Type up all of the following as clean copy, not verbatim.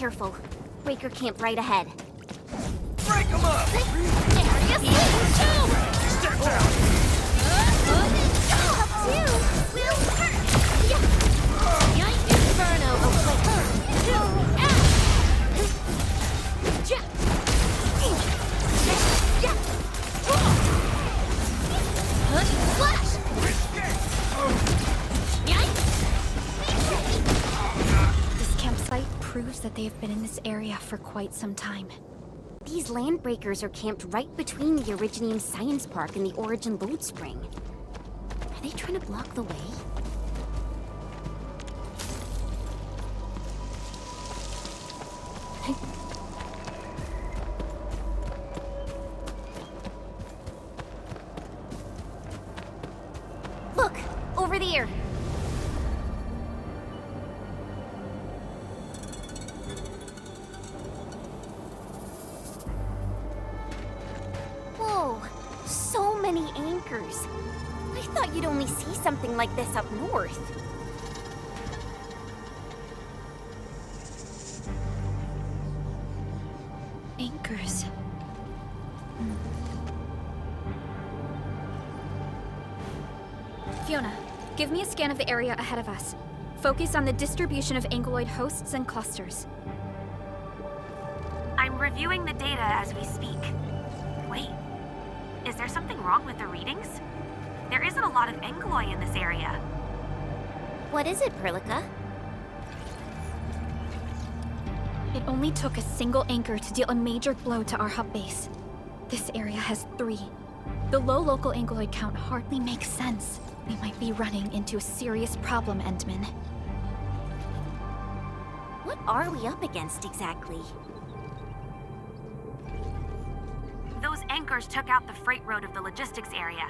careful. Breaker camp right ahead. Break them up! Step down! Up two! Will hurt! Inferno! Flash! This campsite proves that they have been in this area for quite some time. These landbreakers are camped right between the Originium Science Park and the Origin Load Spring. Are they trying to block the way? Look! Over there! Whoa! So many anchors! I thought you'd only see something like this up north. Anchors. Fiona, give me a scan of the area ahead of us. Focus on the distribution of anguloid hosts and clusters. I'm reviewing the data as we speak. Wait, is there something wrong with the readings? There isn't a lot of anguloi in this area. What is it, Perlica? It only took a single anchor to deal a major blow to our hub base. This area has 3. The low local anguloid count hardly makes sense. We might be running into a serious problem, Endman. What are we up against exactly? Those anchors took out the freight road of the logistics area.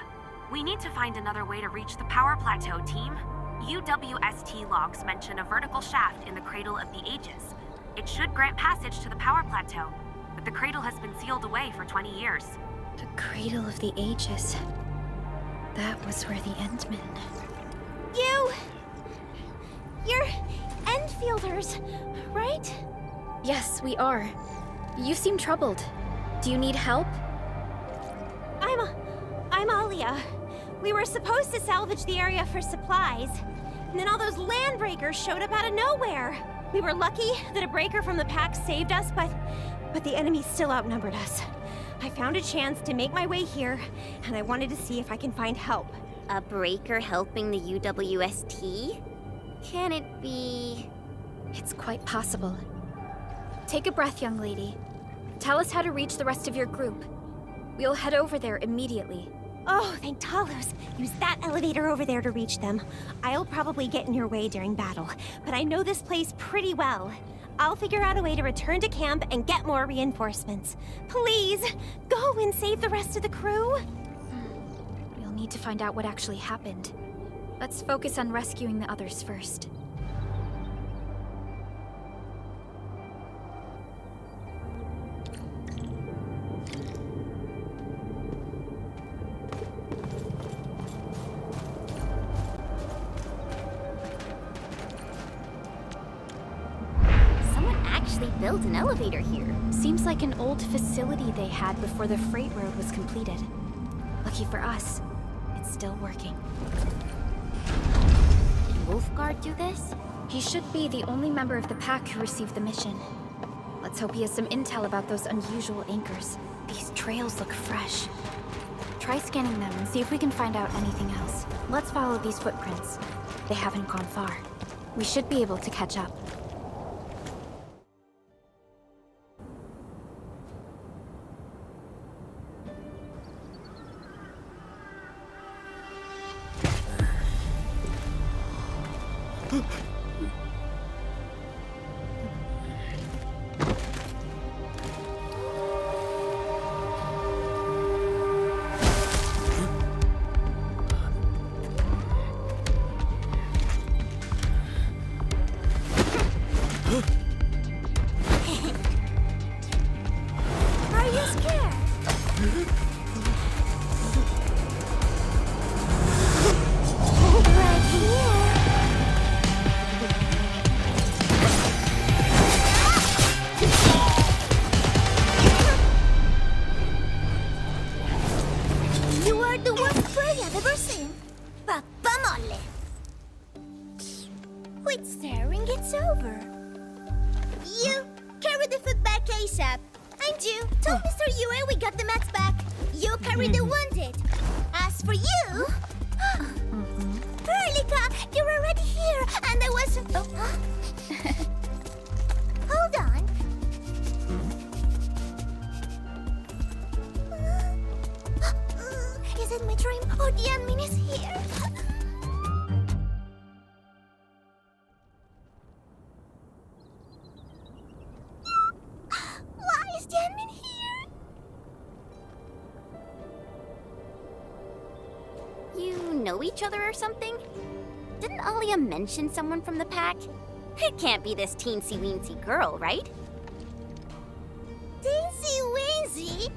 We need to find another way to reach the power plateau, team. UWST logs mention a vertical shaft in the Cradle of the Ages. It should grant passage to the power plateau, but the cradle has been sealed away for 20 years. The Cradle of the Ages. That was where the Endmen... You're Endfielders, right? Yes, we are. You seem troubled. Do you need help? I'm Alia. We were supposed to salvage the area for supplies, and then all those landbreakers showed up out of nowhere. We were lucky that a breaker from the pack saved us, but the enemy still outnumbered us. I found a chance to make my way here, and I wanted to see if I can find help. A breaker helping the UWST? Can it be... It's quite possible. Take a breath, young lady. Tell us how to reach the rest of your group. We'll head over there immediately. Oh, thank Talos. Use that elevator over there to reach them. I'll probably get in your way during battle, but I know this place pretty well. I'll figure out a way to return to camp and get more reinforcements. Please, go and save the rest of the crew. We'll need to find out what actually happened. Let's focus on rescuing the others first. Built an elevator here. Seems like an old facility they had before the freight road was completed. Lucky for us, it's still working. Did Wolfguard do this? He should be the only member of the pack who received the mission. Let's hope he has some intel about those unusual anchors. These trails look fresh. Try scanning them and see if we can find out anything else. Let's follow these footprints. They haven't gone far. We should be able to catch up. ever seen. Papa Molle. Quit staring, it's over. You, carry the food back ASAP. And you, tell Mr. Yue we got the mats back. You carry the wounded. As for you... Erlika, you're already here, and I was... Hold on. Is it my dream or the admin is here? Why is the admin here? You know each other or something? Didn't Alia mention someone from the pack? It can't be this teensy-weensy girl, right? Teensy-weensy?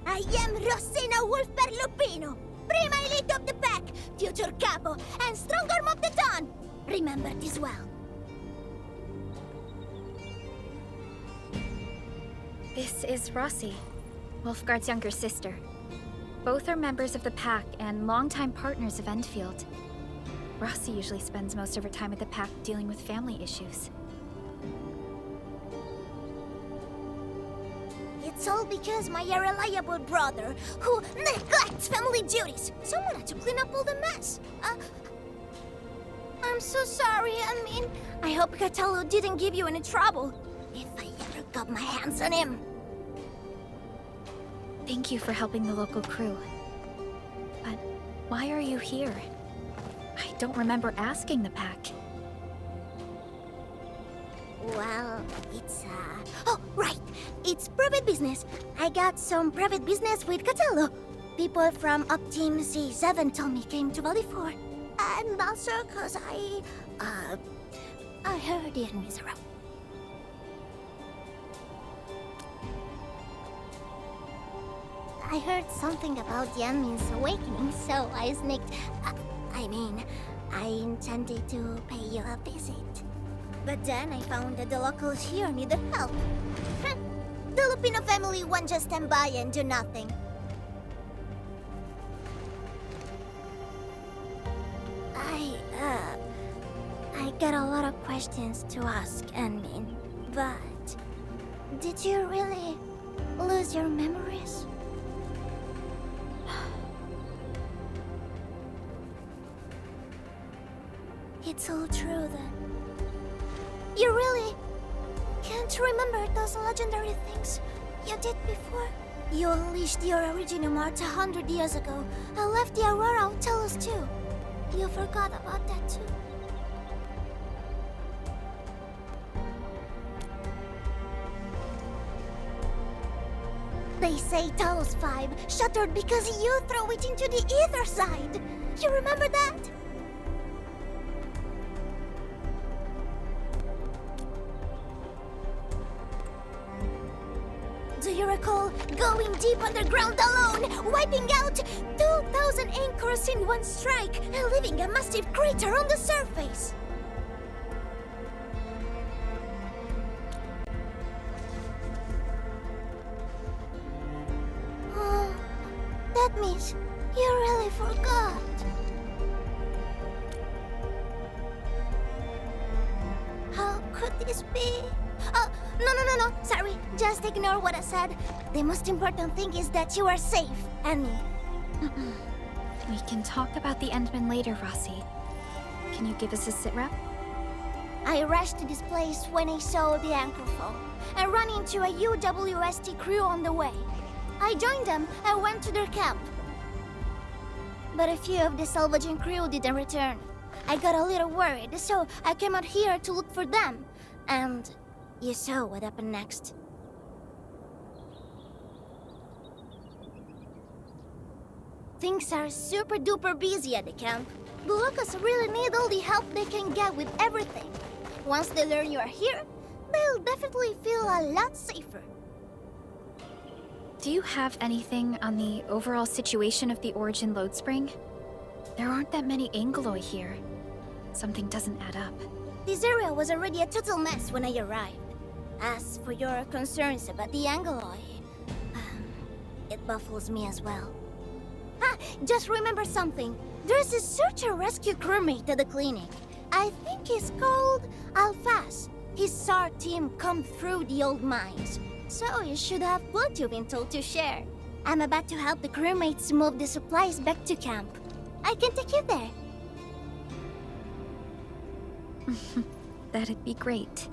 I am Rosina Wolfberg-Lupino, prima elite of the pack, future capo, and strong arm of the dawn. Remember this well. This is Rossi, Wolfgard's younger sister. Both are members of the pack and longtime partners of Endfield. Rossi usually spends most of her time at the pack dealing with family issues. It's all because my irreliable brother, who neglects family duties, someone had to clean up all the mess. I'm so sorry, I hope Catello didn't give you any trouble. If I ever got my hands on him. Thank you for helping the local crew. But why are you here? I don't remember asking the pack. Well, it's, Oh, right! It's private business. I got some private business with Catello. People from Up Team C7 told me came to Valley 4. And also cause I heard the enemies around. I heard something about the enemy's awakening, so I sneaked... I intended to pay you a visit. But then I found that the locals here needed help. The Lupino family won't just stand by and do nothing. I got a lot of questions to ask, Anmin, but... Did you really lose your memories? It's all true, then. You really can't remember those legendary things you did before? You unleashed your original Mart 100 years ago and left the Aurora Hotelos too. You forgot about that too. They say Talos 5 shattered because you threw it into the ether side. You remember that? Do you recall going deep underground alone, wiping out 2,000 anchors in one strike, and leaving a massive crater on the surface? Oh, that means you really forgot. How could this be? Oh, no. Sorry, just ignore what I said. The most important thing is that you are safe, Annie. We can talk about the Endman later, Rossi. Can you give us a sit rep? I rushed to this place when I saw the anchor fall, and ran into a UWST crew on the way. I joined them and went to their camp. But a few of the salvaging crew didn't return. I got a little worried, so I came out here to look for them. And you saw what happened next. Things are super duper busy at the camp. The locals really need all the help they can get with everything. Once they learn you are here, they'll definitely feel a lot safer. Do you have anything on the overall situation of the Origin Load Spring? There aren't that many Angeloi here. Something doesn't add up. This area was already a total mess when I arrived. As for your concerns about the Angeloi, it baffles me as well. Just remember something. There's a search and rescue crewmate at the clinic. I think he's called Alphas. He saw our team come through the old mines, so he should have plenty of intel to share. I'm about to help the crewmates move the supplies back to camp. I can take you there. That'd be great.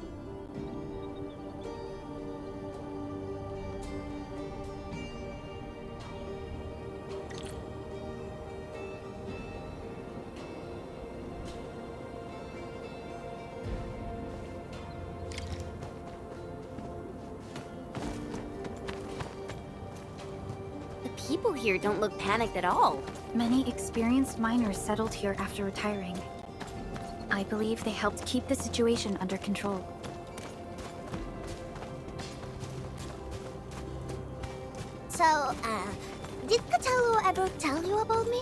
The people here don't look panicked at all. Many experienced miners settled here after retiring. I believe they helped keep the situation under control. So, did Catello ever tell you about me?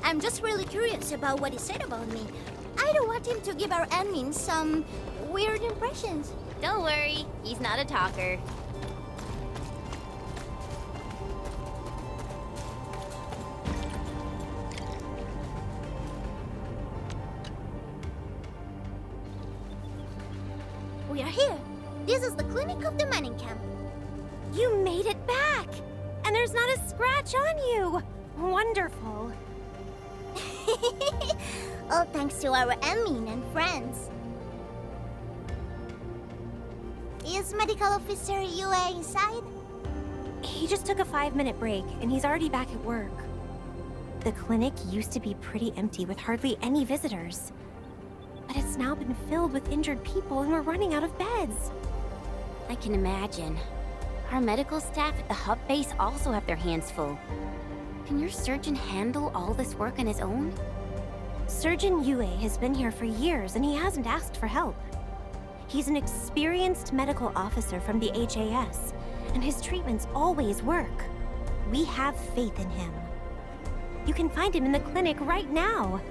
I'm just really curious about what he said about me. I don't want him to give our admin some weird impressions. Don't worry, he's not a talker. We are here. This is the clinic of the mining camp. You made it back! And there's not a scratch on you! Wonderful. All thanks to our admin and friends. Is Medical Officer Yue inside? He just took a 5-minute break, and he's already back at work. The clinic used to be pretty empty with hardly any visitors. But it's now been filled with injured people, and we're running out of beds. I can imagine. Our medical staff at the hub base also have their hands full. Can your surgeon handle all this work on his own? Surgeon Yue has been here for years, and he hasn't asked for help. He's an experienced medical officer from the HAS, and his treatments always work. We have faith in him. You can find him in the clinic right now.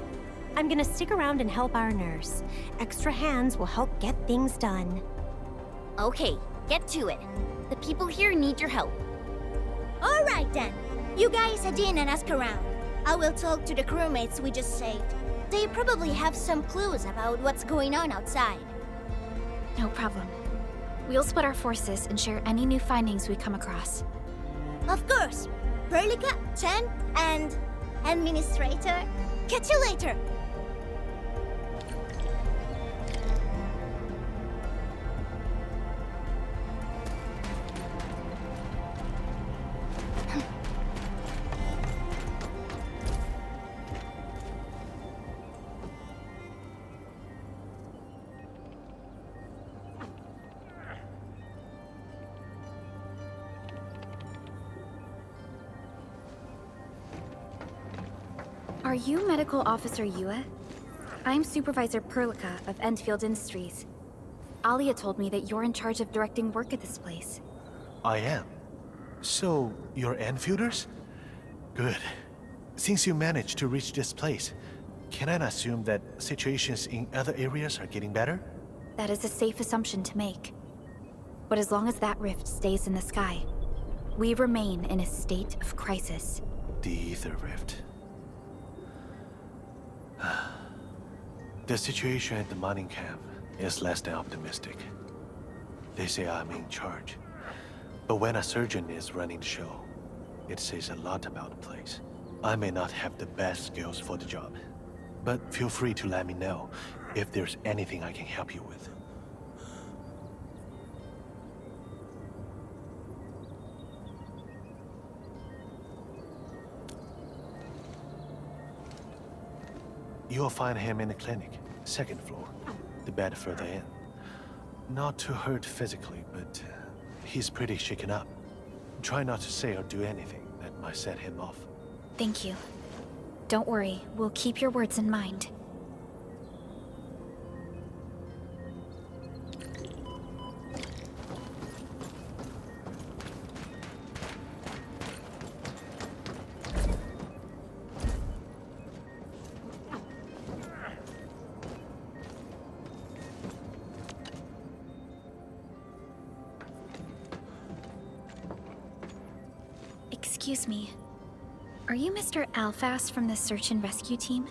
I'm gonna stick around and help our nurse. Extra hands will help get things done. Okay, get to it. The people here need your help. All right then. You guys head in and ask around. I will talk to the crewmates we just saved. They probably have some clues about what's going on outside. No problem. We'll split our forces and share any new findings we come across. Of course. Perlica, Chen, and Administrator. Catch you later. Are you Medical Officer Yue? I'm Supervisor Perlica of Endfield Industries. Alia told me that you're in charge of directing work at this place. I am. So, you're Enfielders? Good. Since you managed to reach this place, can I assume that situations in other areas are getting better? That is a safe assumption to make. But as long as that rift stays in the sky, we remain in a state of crisis. The Ether Rift. The situation at the mining camp is less than optimistic. They say I'm in charge. But when a surgeon is running the show, it says a lot about the place. I may not have the best skills for the job, but feel free to let me know if there's anything I can help you with. You'll find him in the clinic, second floor, the bed further in. Not too hurt physically, but he's pretty shaken up. Try not to say or do anything that might set him off. Thank you. Don't worry, we'll keep your words in mind. Excuse me. Are you Mr. Alphas from the search and rescue team?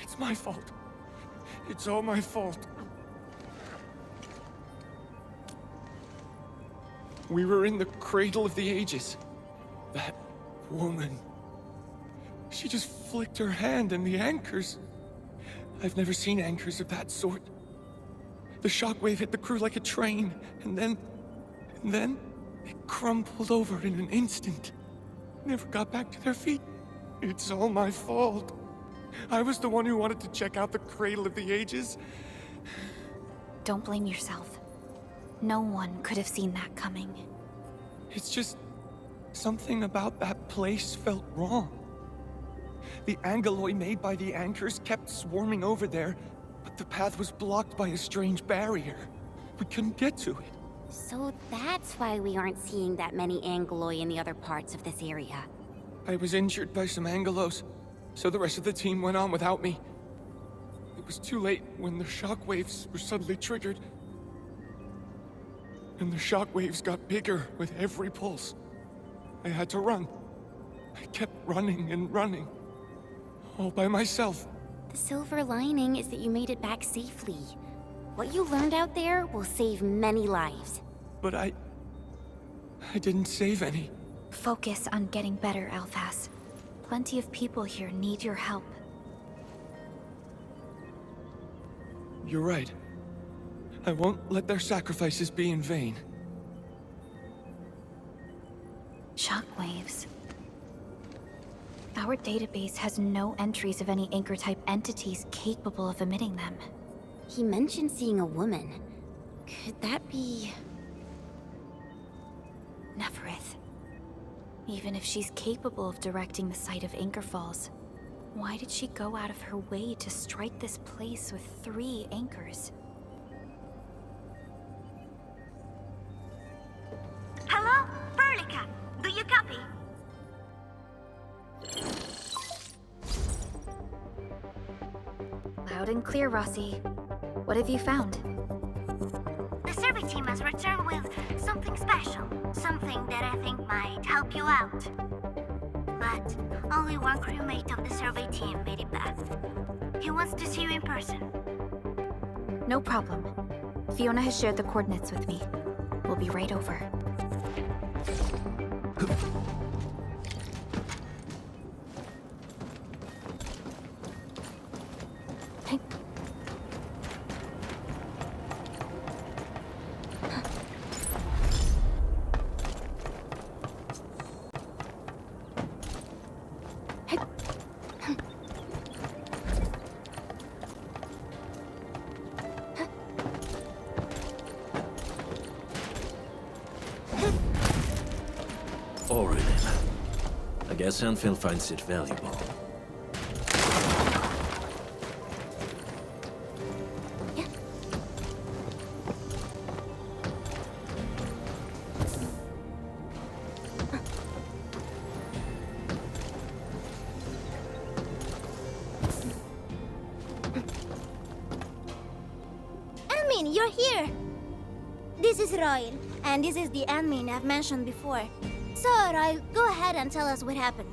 It's my fault. It's all my fault. We were in the cradle of the ages. That woman. She just flicked her hand and the anchors. I've never seen anchors of that sort. The shockwave hit the crew like a train, and then it crumpled over in an instant. Never got back to their feet. It's all my fault. I was the one who wanted to check out the cradle of the ages. Don't blame yourself. No one could have seen that coming. It's just something about that place felt wrong. The angeloi made by the anchors kept swarming over there, but the path was blocked by a strange barrier. We couldn't get to it. So that's why we aren't seeing that many angeloi in the other parts of this area. I was injured by some angelos, so the rest of the team went on without me. It was too late when the shockwaves were suddenly triggered. And the shockwaves got bigger with every pulse. I had to run. I kept running and running. All by myself. The silver lining is that you made it back safely. What you learned out there will save many lives. But I didn't save any. Focus on getting better, Alphas. Plenty of people here need your help. You're right. I won't let their sacrifices be in vain. Shockwaves. Our database has no entries of any anchor-type entities capable of emitting them. He mentioned seeing a woman. Could that be... Neferith. Even if she's capable of directing the site of anchor falls, why did she go out of her way to strike this place with 3 anchors? Hello? Perlica, do you copy? Loud and clear, Rossi. What have you found? The survey team has returned with something special. Something that I think might help you out. But only one crewmate of the survey team made it back. He wants to see you in person. No problem. Fiona has shared the coordinates with me. We'll be right over. Alright then. I guess Endfield finds it valuable. Admin, you're here! This is Royal, and this is the admin I've mentioned before. So, Royal, go ahead and tell us what happened.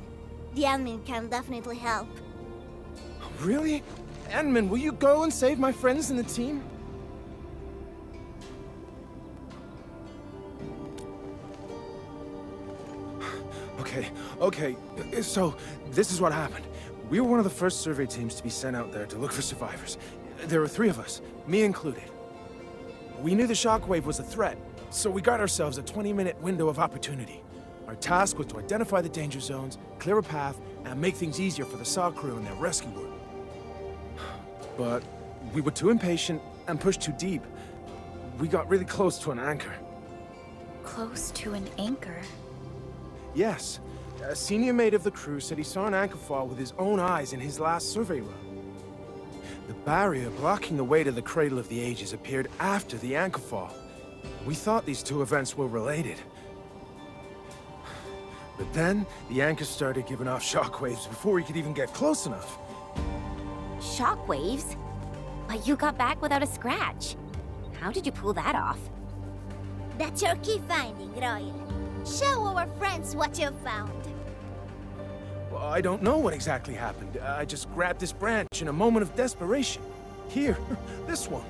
The admin can definitely help. Really? Admin, will you go and save my friends in the team? Okay. So, this is what happened. We were one of the first survey teams to be sent out there to look for survivors. There were 3 of us, me included. We knew the shockwave was a threat, so we got ourselves a 20-minute window of opportunity. Our task was to identify the danger zones, clear a path, and make things easier for the SAW crew and their rescue work. But we were too impatient and pushed too deep. We got really close to an anchor. Close to an anchor? Yes. A senior mate of the crew said he saw an anchor fall with his own eyes in his last survey run. The barrier blocking the way to the Cradle of the Ages appeared after the anchor fall. We thought these 2 events were related. But then, the anchor started giving off shockwaves before we could even get close enough. Shockwaves? But you got back without a scratch. How did you pull that off? That's your key finding, Royal. Show our friends what you've found. I don't know what exactly happened. I just grabbed this branch in a moment of desperation. Here, this one.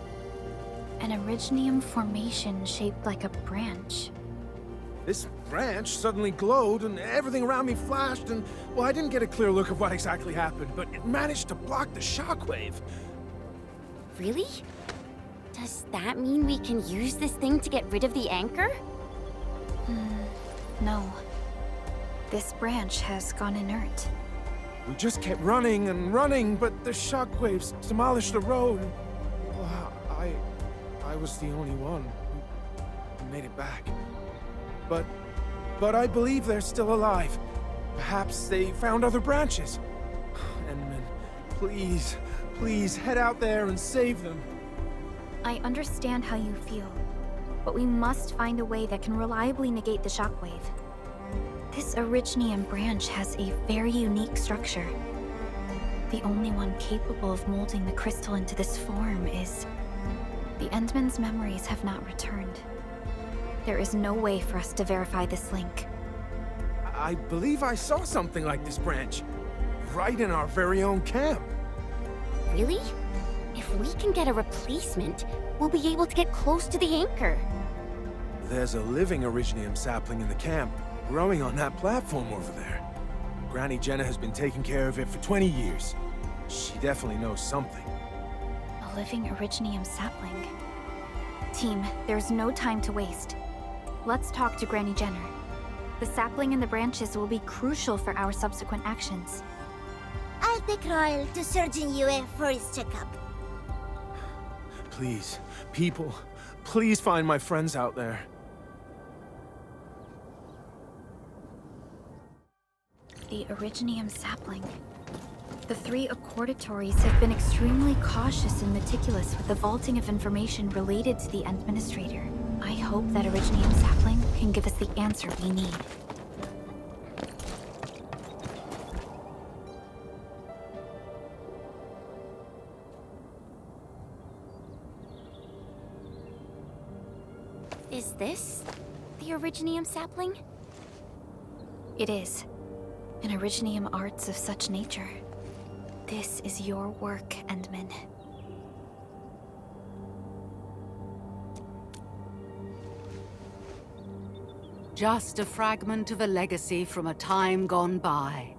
An Originium formation shaped like a branch. This branch suddenly glowed and everything around me flashed and, well, I didn't get a clear look of what exactly happened, but it managed to block the shockwave. Really? Does that mean we can use this thing to get rid of the anchor? No. This branch has gone inert. We just kept running and running, but the shockwaves demolished the road. Well, I was the only one who made it back. But I believe they're still alive. Perhaps they found other branches. Endman, please head out there and save them. I understand how you feel, but we must find a way that can reliably negate the shockwave. This Originium branch has a very unique structure. The only one capable of molding the crystal into this form is... The Endman's memories have not returned. There is no way for us to verify this link. I believe I saw something like this branch. Right in our very own camp. Really? If we can get a replacement, we'll be able to get close to the anchor. There's a living Originium sapling in the camp, growing on that platform over there. Granny Jenna has been taking care of it for 20 years. She definitely knows something. A living Originium sapling. Team, there's no time to waste. Let's talk to Granny Jenner. The sapling and the branches will be crucial for our subsequent actions. I'll take Royal to Surgeon Yue for his checkup. Please, people, please find my friends out there. The Originium sapling. The three Accordatories have been extremely cautious and meticulous with the vaulting of information related to the Administrator. I hope that Originium sapling can give us the answer we need. Is this the Originium sapling? It is. An Originium arts of such nature. This is your work, Endman. Just a fragment of a legacy from a time gone by.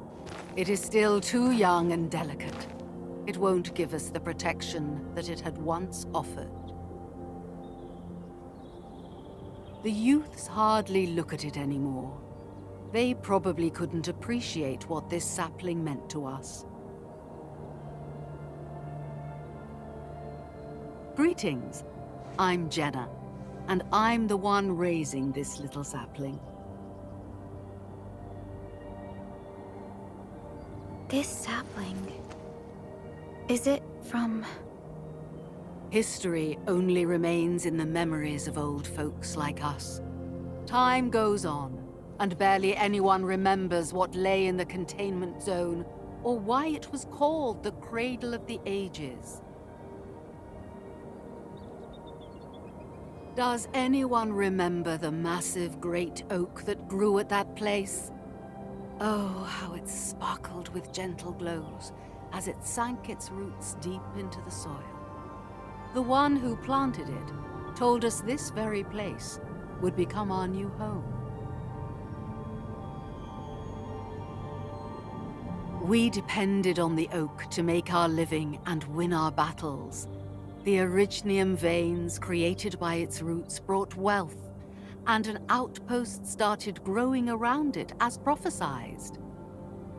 It is still too young and delicate. It won't give us the protection that it had once offered. The youths hardly look at it anymore. They probably couldn't appreciate what this sapling meant to us. Greetings. I'm Jenna, and I'm the one raising this little sapling. This sapling... is it from... History only remains in the memories of old folks like us. Time goes on, and barely anyone remembers what lay in the containment zone, or why it was called the Cradle of the Ages. Does anyone remember the massive great oak that grew at that place? Oh, how it sparkled with gentle glows as it sank its roots deep into the soil. The one who planted it told us this very place would become our new home. We depended on the oak to make our living and win our battles. The Originium veins created by its roots brought wealth, and an outpost started growing around it as prophesized.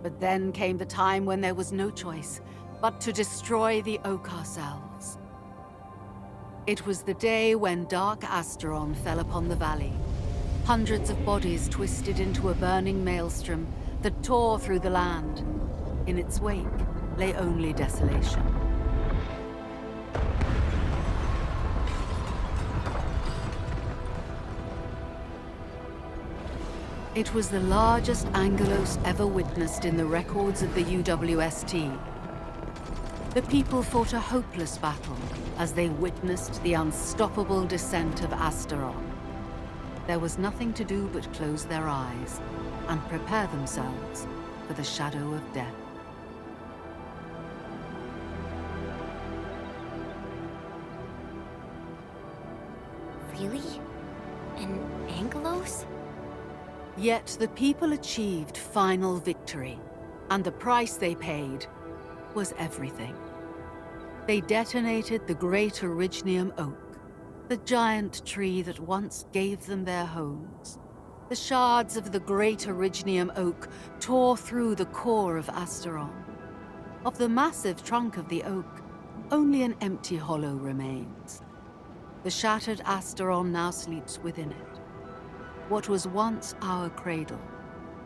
But then came the time when there was no choice but to destroy the oak ourselves. It was the day when Dark Asteron fell upon the valley. Hundreds of bodies twisted into a burning maelstrom that tore through the land. In its wake lay only desolation. It was the largest Angelos ever witnessed in the records of the UWST. The people fought a hopeless battle as they witnessed the unstoppable descent of Asteron. There was nothing to do but close their eyes and prepare themselves for the shadow of death. Really? An Angelos? Yet the people achieved final victory, and the price they paid was everything. They detonated the great Orignium oak, the giant tree that once gave them their homes. The shards of the great Orignium oak tore through the core of Asteron. Of the massive trunk of the oak, only an empty hollow remains. The shattered Asteron now sleeps within it. What was once our cradle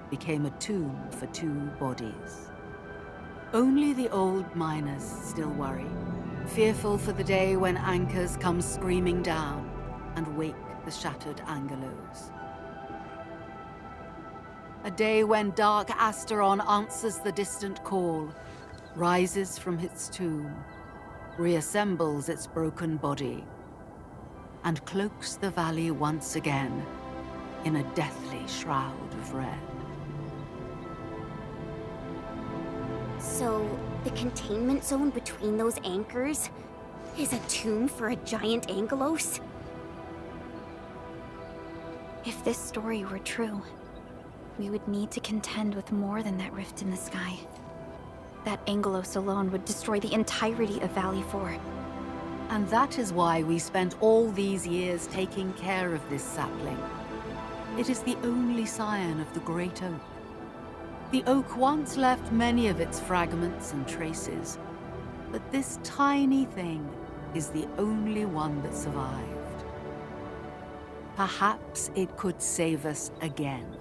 became a tomb for two bodies. Only the old miners still worry, fearful for the day when anchors come screaming down and wake the shattered Angelos. A day when dark Asteron answers the distant call, rises from its tomb, reassembles its broken body, and cloaks the valley once again in a deathly shroud of red. So, the containment zone between those anchors is a tomb for a giant Angelos? If this story were true, we would need to contend with more than that rift in the sky. That Angelos alone would destroy the entirety of Valley 4. And that is why we spent all these years taking care of this sapling. It is the only scion of the Great Oak. The oak once left many of its fragments and traces, but this tiny thing is the only one that survived. Perhaps it could save us again.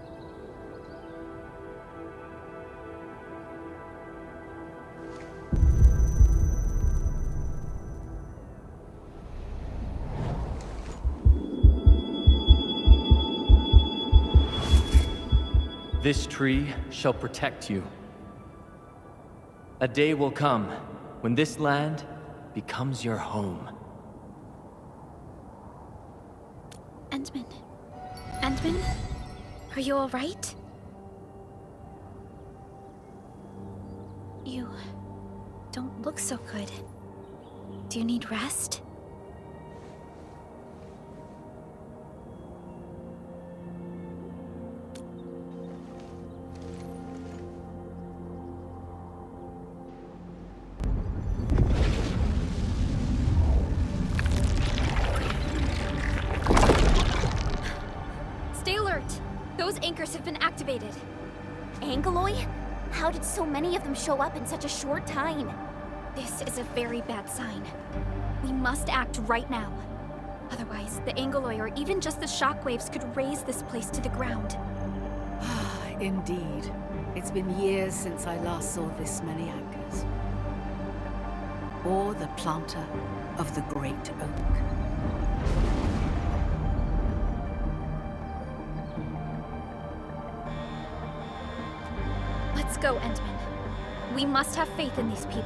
This tree shall protect you. A day will come when this land becomes your home. Endman? Endman? Are you all right? You don't look so good. Do you need rest? Stay alert! Those anchors have been activated. Angeloi? How did so many of them show up in such a short time? This is a very bad sign. We must act right now. Otherwise, the Angeloi or even just the shockwaves could raze this place to the ground. Indeed. It's been years since I last saw this many anchors. Or the planter of the Great Oak. Let's go, Endman. We must have faith in these people.